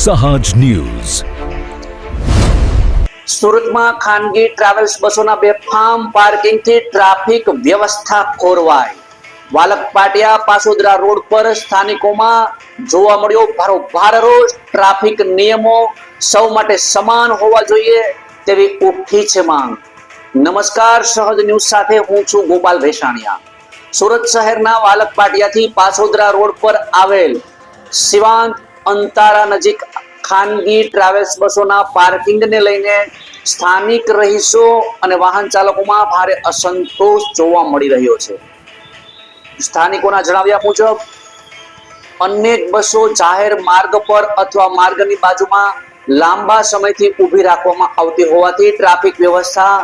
સહજ ન્યૂઝ. સુરતમાં ખાનગી ટ્રાવેલ્સ બસોના બેફામ પાર્કિંગથી ટ્રાફિક વ્યવસ્થા ખોરવાઈ. વાલક પાટિયા પાસોદરા રોડ પર સ્થાનિકોમાં જોવા મળ્યો ભારોભાર રોષ. ટ્રાફિક નિયમો સૌ માટે સમાન હોવા જોઈએ તેવી ઉઠી છે માંગ. નમસ્કાર, સહજ ન્યૂઝ સાથે હું છું ગોપાલ ભેસાણીયા. સુરત શહેરના વાલક પાટિયાથી પાસોદરા રોડ પર આવેલ શિવાંત અંતારા નજીક ખાનગી ટ્રાવેલ્સ બસોના પાર્કિંગને લઈને સ્થાનિક રહીશો અને વાહન ચાલકોમાં ભારે અસંતોષ જોવા મળી રહ્યો છે. સ્થાનિકોના જણાવ્યા મુજબ અનેક બસો જાહેર માર્ગ પર અથવા માર્ગની બાજુમાં લાંબા સમયથી ઊભી રાખવામાં આવતી હોવાથી ટ્રાફિક વ્યવસ્થા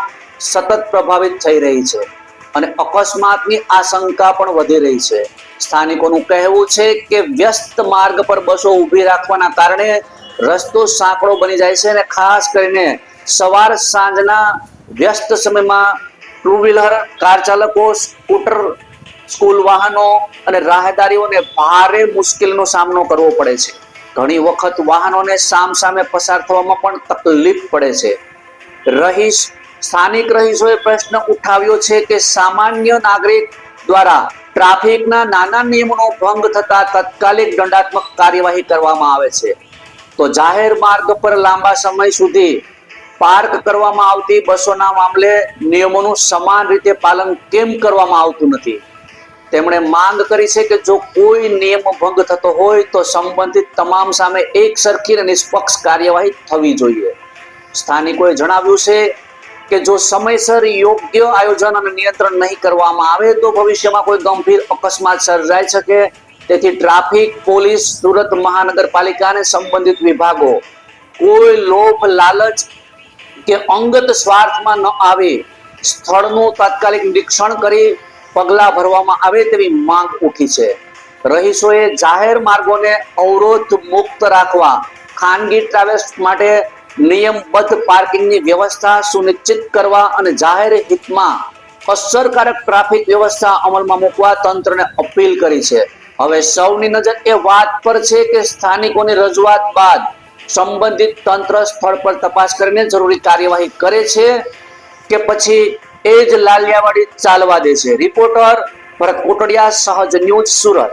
સતત પ્રભાવિત થઈ રહી છે અને અકસ્માતની આશંકા પણ વધી રહી છે. સ્થાનિકોનું કહેવું છે કે વ્યસ્ત માર્ગ પર બસો ઊભી રાખવાના કારણે રસ્તો સાંકડો બની જાય છે અને ખાસ કરીને સવાર સાંજના વ્યસ્ત સમયમાં ટુ વ્હીલર, કાર ચાલકો, સ્કૂટર, સ્કૂલ વાહનો અને રાહદારીઓને ભારે મુશ્કેલીનો સામનો કરવો પડે છે. ઘણી વખત વાહનોને સામસામે પસાર થવામાં પણ તકલીફ પડે છે. સ્થાનિક રહીશોએ પ્રશ્ન ઉઠાવ્યો છે કે સામાન્ય નાગરિક દ્વારા ટ્રાફિકના નાના નિયમોનો ભંગ થતા તાત્કાલિક દંડાત્મક કાર્યવાહી કરવામાં આવે છે, તો જાહેર માર્ગ પર લાંબા સમય સુધી પાર્ક કરવામાં આવતી બસોના મામલે નિયમોનું સમાન રીતે પાલન કેમ કરવામાં આવતું નથી. તેમણે માંગ કરી છે કે જો કોઈ નિયમ ભંગ થતો હોય તો સંબંધિત તમામ સામે એક સરખી અને નિષ્પક્ષ કાર્યવાહી થવી જોઈએ. સ્થાનિકોએ જણાવ્યું છે કે જો સમયસર યોગ્ય આયોજન અને નિયંત્રણ નહીં કરવામાં આવે તો ભવિષ્યમાં કોઈ ગંભીર અકસ્માત સર્જાઈ શકે. તેથી ટ્રાફિક પોલીસ, સુરત મહાનગરપાલિકા અને સંબંધિત વિભાગો કોઈ લોભ, લાલચ કે અંગત સ્વાર્થમાં ન આવે, સ્થળનું તાત્કાલિક નિરીક્ષણ કરી પગલાં ભરવામાં આવે તેવી માંગ ઉઠી છે. રહીશોએ જાહેર માર્ગોને અવરોધ મુક્ત રાખવા, ખાનગી ટ્રાવેલ્સ માટે નિયમબદ્ધ પાર્કિંગની વ્યવસ્થા સુનિશ્ચિત કરવા અને જાહેર હિતમાં અસરકારક ટ્રાફિક વ્યવસ્થા અમલમાં મૂકવા તંત્રને અપીલ કરી છે. હવે સૌની નજર એ વાત પર છે કે સ્થાનિકોની રજૂઆત બાદ સંબંધિત તંત્ર સ્થળ પર તપાસ કરીને જરૂરી કાર્યવાહી કરે છે કે પછી એ જ લાલિયાવાડી ચાલવા દે છે. રિપોર્ટર ભરત કોટડિયા, સહજ ન્યૂઝ, સુરત.